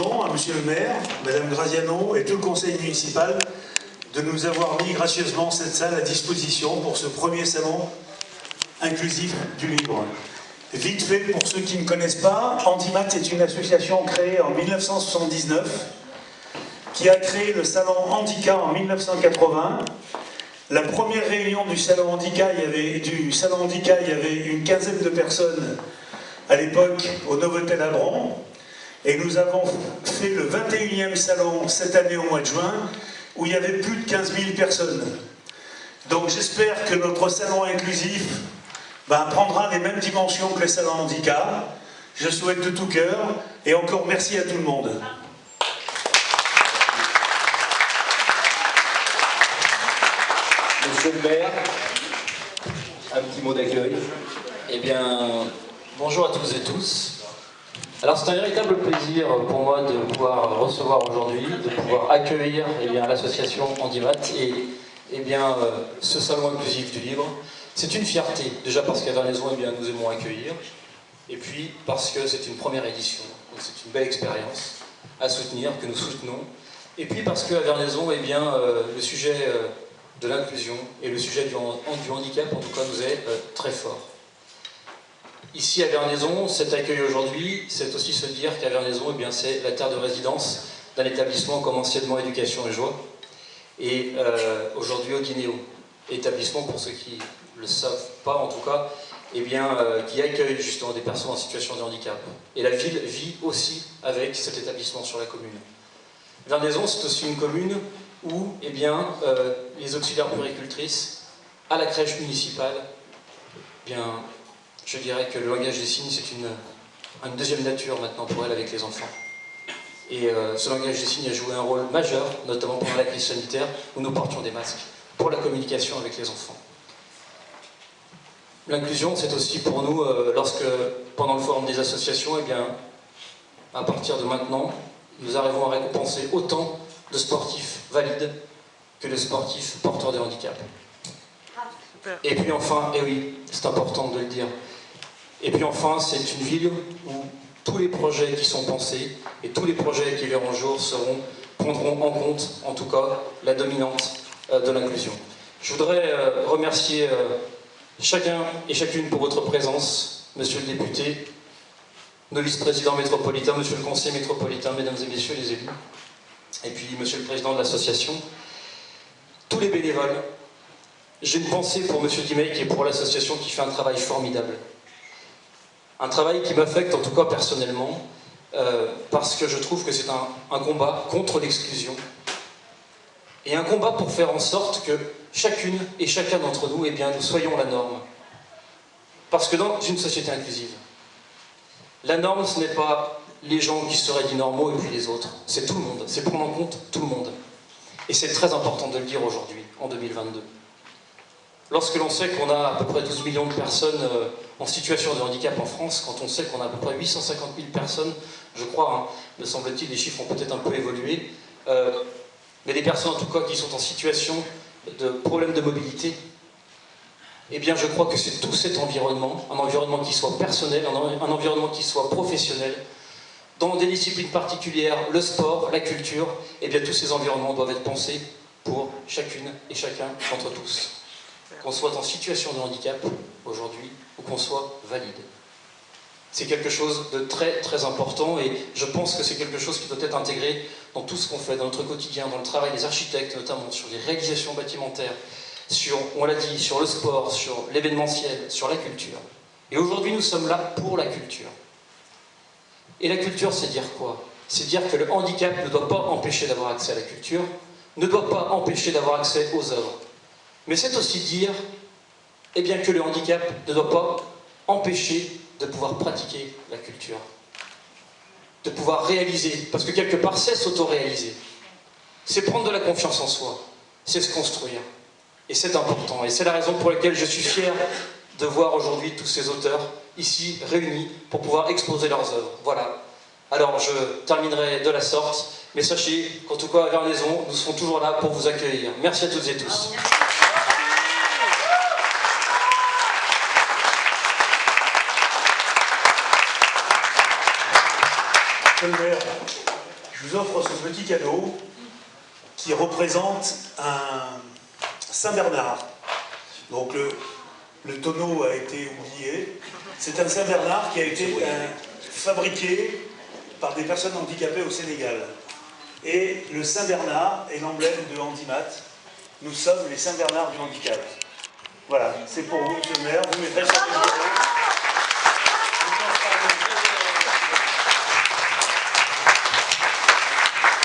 Maison, à Monsieur le maire, Madame Graziano et tout le conseil municipal de nous avoir mis gracieusement cette salle à disposition pour ce premier salon inclusif du livre. Vite fait, pour ceux qui ne connaissent pas, Handimat est une association créée en 1979 qui a créé le salon Handicap en 1980. La première réunion du salon Handicap, il y avait une quinzaine de personnes à l'époque au Novotel à Bron. Et nous avons fait le 21e salon cette année au mois de juin, où il y avait plus de 15 000 personnes. Donc j'espère que notre salon inclusif prendra les mêmes dimensions que les salons handicap. Je souhaite de tout cœur, et encore merci à tout le monde. Monsieur le maire, un petit mot d'accueil. Eh bien, bonjour à toutes et tous. Alors c'est un véritable plaisir pour moi de pouvoir recevoir aujourd'hui, de pouvoir accueillir l'association Handimat et ce salon inclusif du livre. C'est une fierté, déjà parce qu'à Vernaison nous aimons accueillir, et puis parce que c'est une première édition, donc c'est une belle expérience à soutenir, que nous soutenons, et puis parce qu'à Vernaison le sujet de l'inclusion et le sujet du handicap en tout cas nous est très fort. Ici à Vernaison, cet accueil aujourd'hui, c'est aussi se dire qu'à Vernaison, c'est la terre de résidence d'un établissement comme anciennement Éducation et Joie, et aujourd'hui Odinéo, établissement pour ceux qui ne le savent pas en tout cas, qui accueille justement des personnes en situation de handicap. Et la ville vit aussi avec cet établissement sur la commune. Vernaison, c'est aussi une commune où les auxiliaires puéricultrices à la crèche municipale, je dirais que le langage des signes, c'est une deuxième nature maintenant pour elle avec les enfants. Et ce langage des signes a joué un rôle majeur, notamment pendant la crise sanitaire, où nous portions des masques, pour la communication avec les enfants. L'inclusion, c'est aussi pour nous, lorsque, pendant le forum des associations, à partir de maintenant, nous arrivons à récompenser autant de sportifs valides que de sportifs porteurs de handicap. Et puis enfin, et oui, c'est important de le dire, et puis enfin, c'est une ville où tous les projets qui sont pensés et tous les projets qui verront jour prendront en compte, en tout cas, la dominante de l'inclusion. Je voudrais remercier chacun et chacune pour votre présence, monsieur le député, nos vice-présidents métropolitains, monsieur le conseiller métropolitain, mesdames et messieurs les élus, et puis monsieur le président de l'association, tous les bénévoles. J'ai une pensée pour monsieur Dimey et pour l'association qui fait un travail formidable. Un travail qui m'affecte en tout cas personnellement, parce que je trouve que c'est un combat contre l'exclusion, et un combat pour faire en sorte que chacune et chacun d'entre nous, nous soyons la norme. Parce que dans une société inclusive, la norme, ce n'est pas les gens qui seraient dits normaux et puis les autres, c'est tout le monde, c'est prendre en compte tout le monde. Et c'est très important de le dire aujourd'hui, en 2022. Lorsque l'on sait qu'on a à peu près 12 millions de personnes en situation de handicap en France, quand on sait qu'on a à peu près 850 000 personnes, je crois, me semble-t-il, les chiffres ont peut-être un peu évolué, mais des personnes en tout cas qui sont en situation de problème de mobilité, je crois que c'est tout cet environnement, un environnement qui soit personnel, un environnement qui soit professionnel, dans des disciplines particulières, le sport, la culture, tous ces environnements doivent être pensés pour chacune et chacun d'entre tous. Qu'on soit en situation de handicap aujourd'hui ou qu'on soit valide. C'est quelque chose de très très important et je pense que c'est quelque chose qui doit être intégré dans tout ce qu'on fait, dans notre quotidien, dans le travail des architectes notamment, sur les réalisations bâtimentaires, sur, on l'a dit, sur le sport, sur l'événementiel, sur la culture. Et aujourd'hui nous sommes là pour la culture. Et la culture, c'est dire quoi? C'est dire que le handicap ne doit pas empêcher d'avoir accès à la culture, ne doit pas empêcher d'avoir accès aux œuvres. Mais c'est aussi dire que le handicap ne doit pas empêcher de pouvoir pratiquer la culture, de pouvoir réaliser, parce que quelque part c'est s'auto-réaliser, c'est prendre de la confiance en soi, c'est se construire, et c'est important, et c'est la raison pour laquelle je suis fier de voir aujourd'hui tous ces auteurs ici réunis pour pouvoir exposer leurs œuvres. Voilà. Alors je terminerai de la sorte, mais sachez qu'en tout cas à Vernaison, nous serons toujours là pour vous accueillir. Merci à toutes et tous. Monsieur le maire, je vous offre ce petit cadeau qui représente un Saint-Bernard. Donc le tonneau a été oublié. C'est un Saint-Bernard qui a été fabriqué par des personnes handicapées au Sénégal. Et le Saint-Bernard est l'emblème de Handimat. Nous sommes les Saint-Bernard du handicap. Voilà, c'est pour vous, monsieur le maire. Vous mettrez sur les bureaux.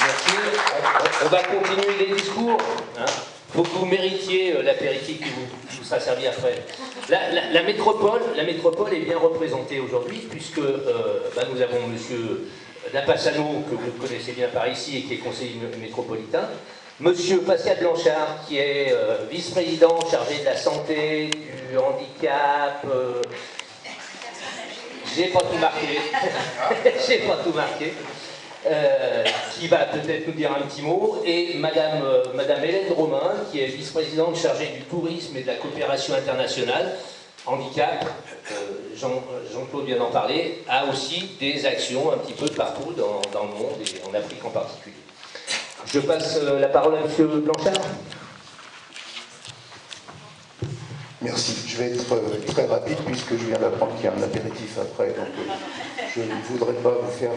Merci. On va continuer les discours. Il faut que vous méritiez l'apéritif qui vous sera servi après. La métropole est bien représentée aujourd'hui, puisque nous avons monsieur Dapassano, que vous connaissez bien par ici et qui est conseiller métropolitain, monsieur Pascal Blanchard, qui est vice-président chargé de la santé, du handicap. J'ai pas tout marqué. J'ai pas tout marqué. Qui va peut-être nous dire un petit mot, et Madame Hélène Romain, qui est vice-présidente chargée du tourisme et de la coopération internationale, handicap, Jean-Claude vient d'en parler, a aussi des actions un petit peu partout dans le monde, et en Afrique en particulier. Je passe la parole à Monsieur Blanchard. Merci. Je vais être très rapide puisque je viens d'apprendre qu'il y a un apéritif après, donc je ne voudrais pas vous faire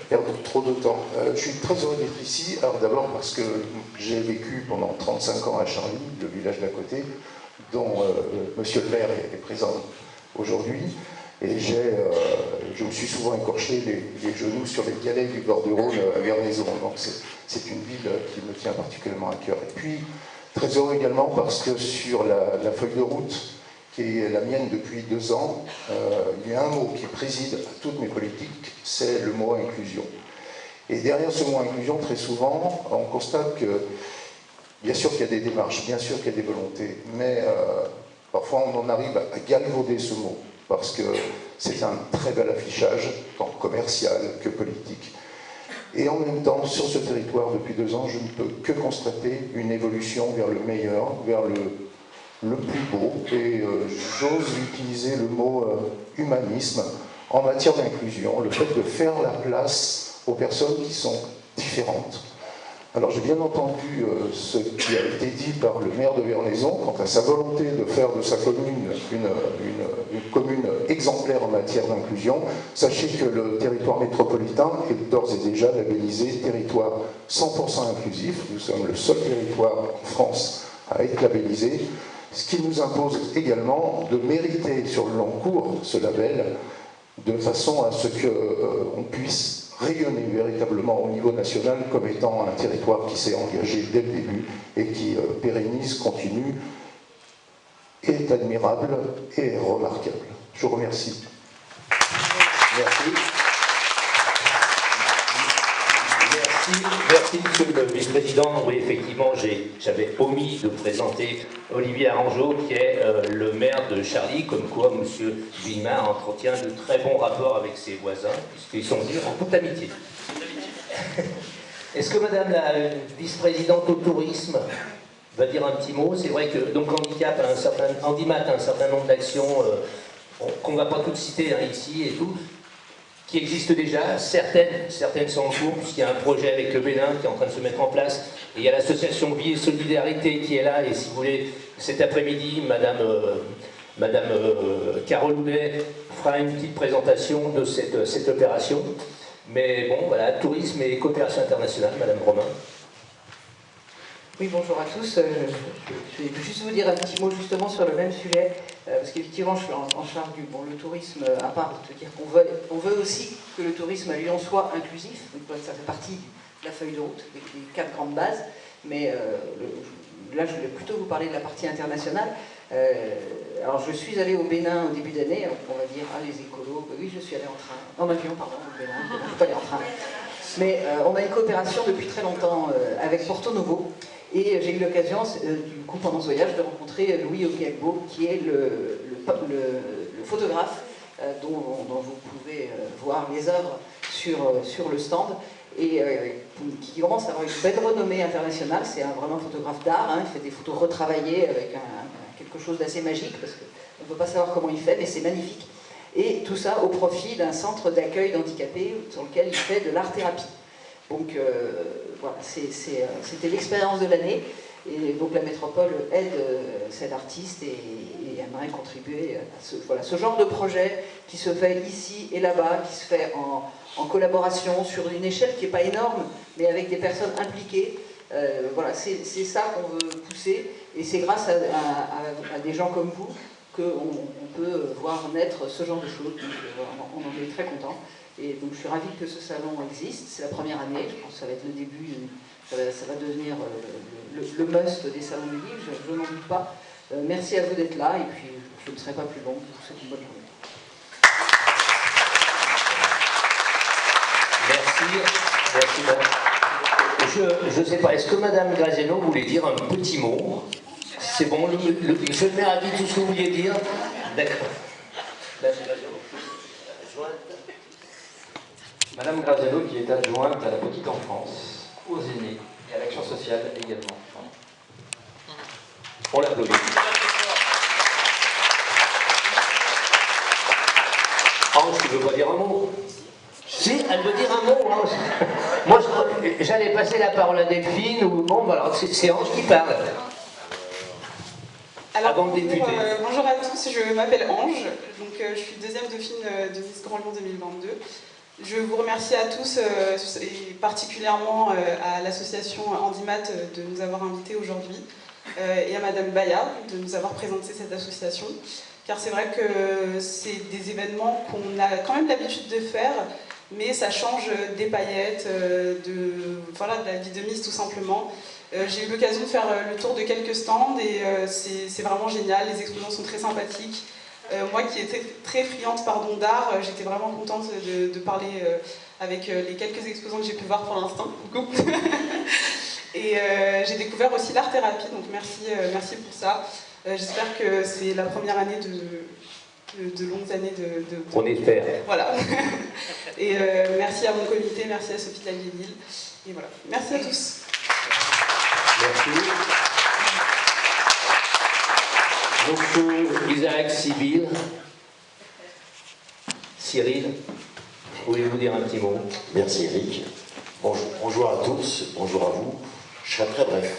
perdre trop de temps. Je suis très heureux d'être ici. Alors d'abord parce que j'ai vécu pendant 35 ans à Charly, le village d'à côté, dont monsieur le maire est présent aujourd'hui. Et je me suis souvent écorché les genoux sur les galets du bord du Rhône à Vernaison. Donc c'est une ville qui me tient particulièrement à cœur. Et puis, très heureux également parce que sur la feuille de route, qui est la mienne depuis 2 ans, il y a un mot qui préside à toutes mes politiques, c'est le mot inclusion. Et derrière ce mot inclusion, très souvent, on constate que, bien sûr qu'il y a des démarches, bien sûr qu'il y a des volontés, mais parfois on en arrive à galvauder ce mot, parce que c'est un très bel affichage, tant commercial que politique. Et en même temps, sur ce territoire, depuis 2 ans, je ne peux que constater une évolution vers le meilleur, vers le plus beau, et j'ose utiliser le mot humanisme en matière d'inclusion, le fait de faire la place aux personnes qui sont différentes. Alors j'ai bien entendu ce qui a été dit par le maire de Vernaison quant à sa volonté de faire de sa commune une commune exemplaire en matière d'inclusion. Sachez que le territoire métropolitain est d'ores et déjà labellisé territoire 100% inclusif. Nous sommes le seul territoire en France à être labellisé, ce qui nous impose également de mériter sur le long cours ce label, de façon à ce qu'on puisse rayonner véritablement au niveau national comme étant un territoire qui s'est engagé dès le début et qui pérennise, continue, est admirable et remarquable. Je vous remercie. Merci. Merci, monsieur le vice-président. Oui, effectivement, j'avais omis de présenter Olivier Arangeau, qui est le maire de Charly, comme quoi monsieur Vimard entretient de très bons rapports avec ses voisins, puisqu'ils sont venus en toute amitié. Est-ce que madame la vice-présidente au tourisme va dire un petit mot? C'est vrai que donc Handimat a un certain nombre d'actions qu'on ne va pas toutes citer ici et tout, qui existent déjà, certaines sont en cours, puisqu'il y a un projet avec le Bénin qui est en train de se mettre en place, et il y a l'association Vie et Solidarité qui est là, et si vous voulez, cet après-midi, Madame Carole Houdet fera une petite présentation de cette opération. Mais bon, voilà, tourisme et coopération internationale, Madame Romain. Oui, bonjour à tous. Je vais juste vous dire un petit mot justement sur le même sujet, parce qu'effectivement, je suis en charge du le tourisme, à part de dire qu'on veut aussi que le tourisme à Lyon soit inclusif, donc ça fait partie de la feuille de route, avec les 4 grandes bases, mais là, je voulais plutôt vous parler de la partie internationale. Alors, je suis allée au Bénin au début d'année, on va dire, les écolos, oui, je suis allée en train, en avion, pardon, au Bénin, je ne suis pas allée en train. Mais on a une coopération depuis très longtemps avec Porto Novo. Et j'ai eu l'occasion, du coup, pendant ce voyage, de rencontrer Louis Obiagbo, qui est le photographe dont vous pouvez voir les œuvres sur le stand, et qui commence à avoir une belle renommée internationale. C'est vraiment un photographe d'art, il fait des photos retravaillées avec quelque chose d'assez magique, parce qu'on ne peut pas savoir comment il fait, mais c'est magnifique. Et tout ça au profit d'un centre d'accueil d'handicapés sur lequel il fait de l'art-thérapie. Donc voilà, c'était l'expérience de l'année. Et donc la métropole aide cet artiste et aimerait contribuer à ce genre de projet qui se fait ici et là-bas, qui se fait en collaboration sur une échelle qui n'est pas énorme, mais avec des personnes impliquées. Voilà, c'est ça qu'on veut pousser, et c'est grâce à des gens comme vous qu'on peut voir naître ce genre de choses. Donc, on en est très content. Et donc je suis ravie que ce salon existe. C'est la première année, je pense que ça va être le début, ça va devenir le must des salons du livre, je n'en doute pas. Merci à vous d'être là, et puis je ne serai pas plus long, je vous souhaite une bonne journée. Merci. Je ne sais pas, est-ce que Madame Graziano voulait dire un petit mot? C'est bon, monsieur le maire a dit tout ce que vous vouliez dire? D'accord. Madame Graziano, qui est adjointe à la petite enfance, aux aînés et à l'action sociale également. On l'applaudit. Ange, tu veux pas dire un mot? Si, elle veut dire un mot. Ange. Moi, j'allais passer la parole à Delphine, ou bon, voilà, c'est Ange qui parle. Alors, Avant de débuter. Bonjour à tous, je m'appelle Ange, donc je suis deuxième dauphine de Miss Grand Lyon 2022. Je vous remercie à tous, et particulièrement à l'association Handimat de nous avoir invités aujourd'hui, et à Madame Bayard de nous avoir présenté cette association, car c'est vrai que c'est des événements qu'on a quand même l'habitude de faire, mais ça change des paillettes, de la vie de Miss tout simplement. J'ai eu l'occasion de faire le tour de quelques stands et c'est vraiment génial, les exposants sont très sympathiques. Moi qui étais très friande d'art, j'étais vraiment contente de parler avec les quelques exposants que j'ai pu voir pour l'instant. Et j'ai découvert aussi l'art-thérapie, donc merci pour ça. J'espère que c'est la première année de longues années de... On espère. Voilà. Et merci à mon comité, merci à Sophie Tallier-Lille. Et voilà. Merci à tous. Merci. Donc, Isaac, Cyril, pouvez-vous dire un petit mot? Merci Eric. Bonjour à tous, bonjour à vous. Je serai très bref.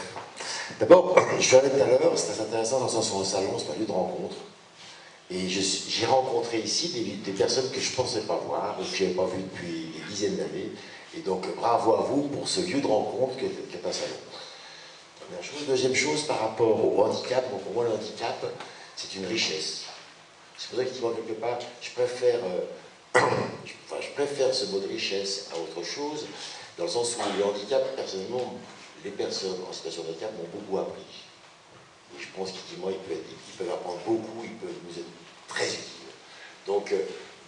D'abord, je suis allé tout à l'heure, c'est très intéressant dans le sens où un salon, c'est un lieu de rencontre. Et j'ai rencontré ici des personnes que je ne pensais pas voir, ou que je n'avais pas vues depuis des dizaines d'années. Et donc, bravo à vous pour ce lieu de rencontre qu'est un salon. Première chose. Deuxième chose, par rapport au handicap, donc pour moi le handicap, c'est une richesse. C'est pour ça qu'effectivement, quelque part, je préfère ce mot de richesse à autre chose, dans le sens où le handicap, personnellement, les personnes en situation de handicap m'ont beaucoup appris. Et je pense qu'effectivement, ils peuvent apprendre beaucoup, ils peuvent nous être très utiles. Donc,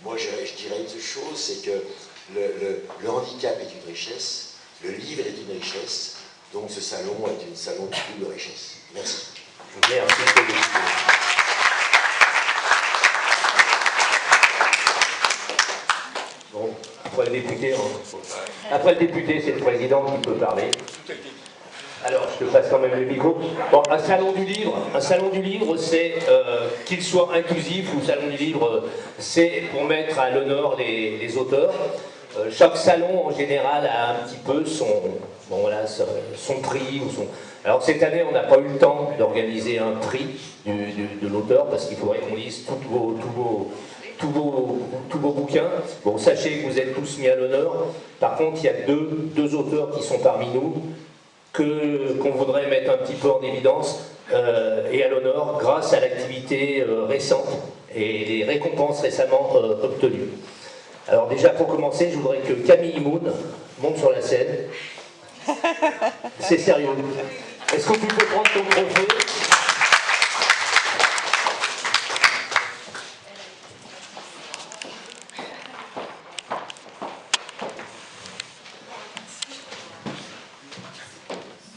moi, je dirais une seule chose, c'est que le handicap est une richesse, le livre est une richesse, donc ce salon est un salon de double richesse. Merci. Merci. Bon, après le député, c'est le président qui peut parler. Alors, je te passe quand même le micro. Bon, un salon du livre, c'est qu'il soit inclusif, ou salon du livre, c'est pour mettre à l'honneur les auteurs. Chaque salon, en général, a un petit peu son prix. Alors, cette année, on n'a pas eu le temps d'organiser un prix de l'auteur, parce qu'il faudrait qu'on lise tous vos bouquins. Bon, sachez que vous êtes tous mis à l'honneur. Par contre, il y a deux auteurs qui sont parmi nous, qu'on voudrait mettre un petit peu en évidence et à l'honneur grâce à l'activité récente et les récompenses récemment obtenues. Alors déjà, pour commencer, je voudrais que Camille Moon monte sur la scène. C'est sérieux. Est-ce que tu peux prendre ton trophée?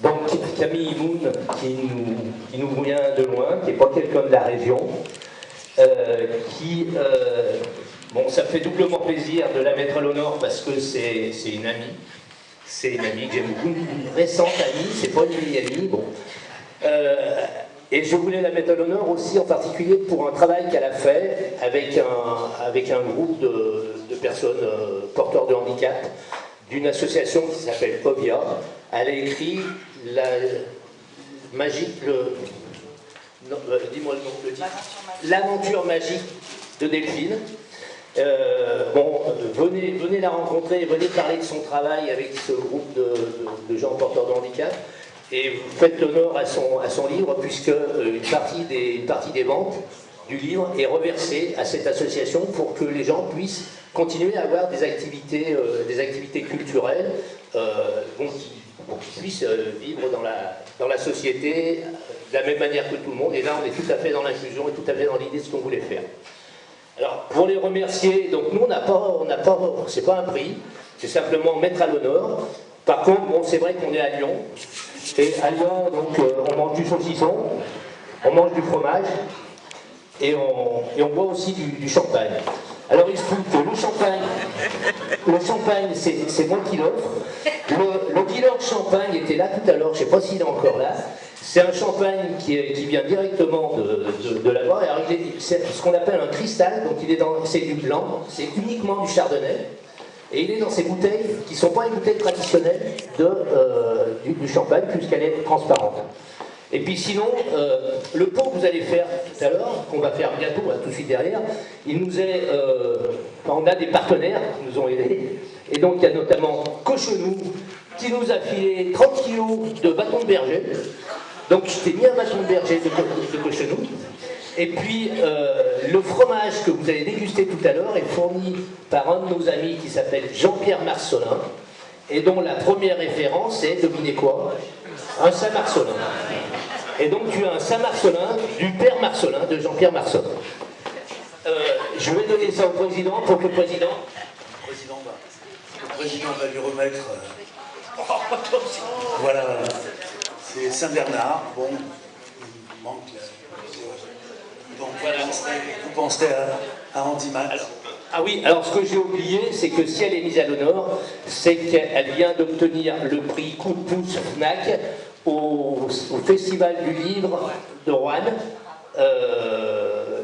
Donc Camille Moon, qui nous vient de loin, qui n'est pas quelqu'un de la région, bon, ça me fait doublement plaisir de la mettre à l'honneur parce que c'est une amie. C'est une amie que j'aime beaucoup, une récente amie, c'est pas une vieille amie. Bon. Et je voulais la mettre à l'honneur aussi en particulier pour un travail qu'elle a fait avec un groupe de personnes porteurs de handicap d'une association qui s'appelle Ovia. Elle a écrit la magique, dis-moi le nom, le titre. L'aventure magique de Delphine. Venez la rencontrer, venez parler de son travail avec ce groupe de gens porteurs de handicap. Et vous faites l'honneur à son livre, puisque une partie des ventes du livre est reversée à cette association pour que les gens puissent continuer à avoir des activités culturelles pour qu'ils puissent vivre dans la société de la même manière que tout le monde. Et là, on est tout à fait dans l'inclusion et tout à fait dans l'idée de ce qu'on voulait faire. Alors, pour les remercier, donc nous, c'est pas un prix, c'est simplement mettre à l'honneur. Par contre, bon, c'est vrai qu'on est à Lyon. Et à Lyon, donc, on mange du saucisson, on mange du fromage, et on boit aussi du champagne. Alors il se trouve que le champagne, c'est moi qui l'offre. Le dealer de champagne était là tout à l'heure, je ne sais pas s'il est encore là. C'est un champagne qui vient directement de là-bas. C'est ce qu'on appelle un cristal, donc c'est du blanc, c'est uniquement du chardonnay. Et il est dans ces bouteilles qui ne sont pas les bouteilles traditionnelles du champagne, puisqu'elle est transparente. Et puis sinon, le pot que vous allez faire tout à l'heure, qu'on va faire bientôt, tout de suite derrière, on a des partenaires qui nous ont aidés. Et donc il y a notamment Cochenou, qui nous a filé 30 kilos de bâton de berger. Donc je t'ai mis un bâton de berger de Cochenou. Et puis le fromage que vous allez déguster tout à l'heure est fourni par un de nos amis qui s'appelle Jean-Pierre Marcelin, et dont la première référence est, devinez quoi, un Saint-Marcelin. Et donc tu as un Saint-Marcelin du père Marcelin, de Jean-Pierre Marcelin. Je vais donner ça au président pour que le président va lui remettre. Voilà, c'est Saint-Bernard. Bon, il manque. Donc voilà, vous penserez à Handimat. Ah oui, alors ce que j'ai oublié, c'est que si elle est mise à l'honneur, c'est qu'elle vient d'obtenir le prix Coup de pouce FNAC au Festival du Livre de Roanne.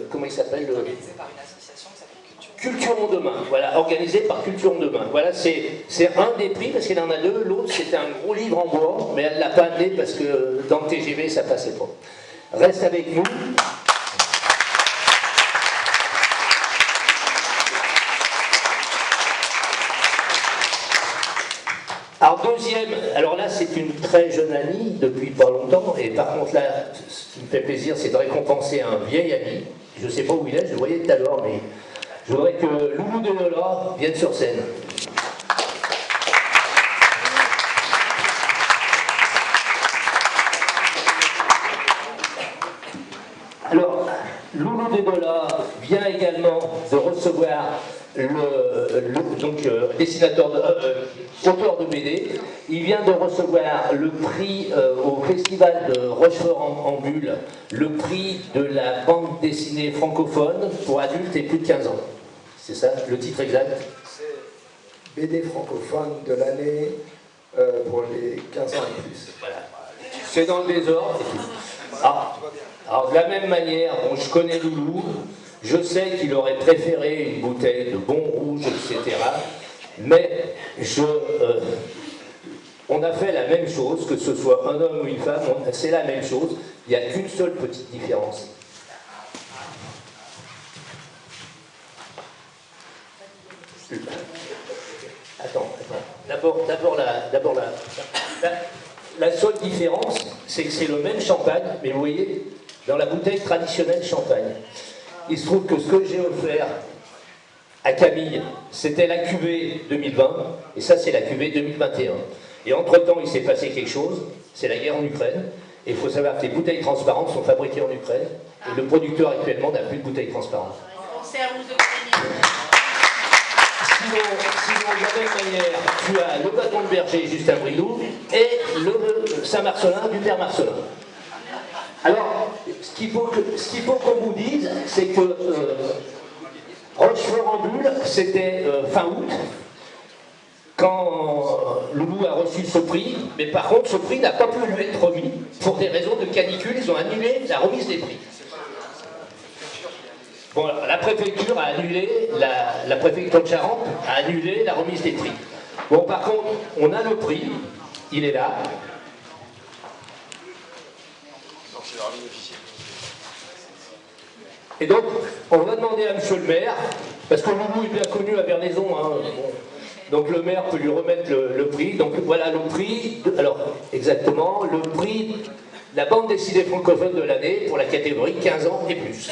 Comment il s'appelle Organisé par une association qui s'appelle Culture en Demain, voilà, organisé par Culture en Demain. Voilà, c'est un des prix, parce qu'il en a deux. L'autre, c'était un gros livre en bois, mais elle ne l'a pas amené parce que dans le TGV, ça passait pas. Reste avec nous. Alors deuxième, alors là c'est une très jeune amie depuis pas longtemps, et par contre là, ce qui me fait plaisir, c'est de récompenser un vieil ami. Je ne sais pas où il est, je le voyais tout à l'heure, mais je voudrais que Loulou de Lola vienne sur scène. Alors, Loulou de Lola vient également de recevoir auteur de BD. Il vient de recevoir le prix au festival de Rochefort-en-Bulle, le prix de la bande dessinée francophone pour adultes et plus de 15 ans. C'est ça le titre exact? C'est BD francophone de l'année pour les 15 ans et plus. Voilà. C'est dans le désordre. Alors de la même manière, bon, je connais Loulou. Je sais qu'il aurait préféré une bouteille de bon rouge, etc. Mais on a fait la même chose, que ce soit un homme ou une femme, c'est la même chose. Il n'y a qu'une seule petite différence. Attends. D'abord la seule différence, c'est que c'est le même champagne, mais vous voyez, dans la bouteille traditionnelle champagne. Il se trouve que ce que j'ai offert à Camille, c'était la cuvée 2020, et ça c'est la cuvée 2021. Et entre-temps, il s'est passé quelque chose, c'est la guerre en Ukraine, et il faut savoir que les bouteilles transparentes sont fabriquées en Ukraine, et le producteur actuellement n'a plus de bouteilles transparentes. Sinon, de la même manière, tu as le bâton de berger Justin Bridou, et le Saint-Marcelin du père Marcelin. Alors, ce qu'il faut qu'on vous dise, c'est que Rochefort-en-Bulle, c'était fin août, quand Loulou a reçu ce prix, mais par contre, ce prix n'a pas pu lui être remis. Pour des raisons de canicule, ils ont annulé la remise des prix. Bon, la préfecture a annulé, la préfecture de Charente a annulé la remise des prix. Bon, par contre, on a le prix, il est là. Et donc, on va demander à monsieur le maire, parce que Loulou est bien connu à Vernaison, hein, bon. Donc le maire peut lui remettre le prix. Donc voilà le prix, alors exactement, le prix de la bande dessinée francophone de l'année pour la catégorie 15 ans et plus.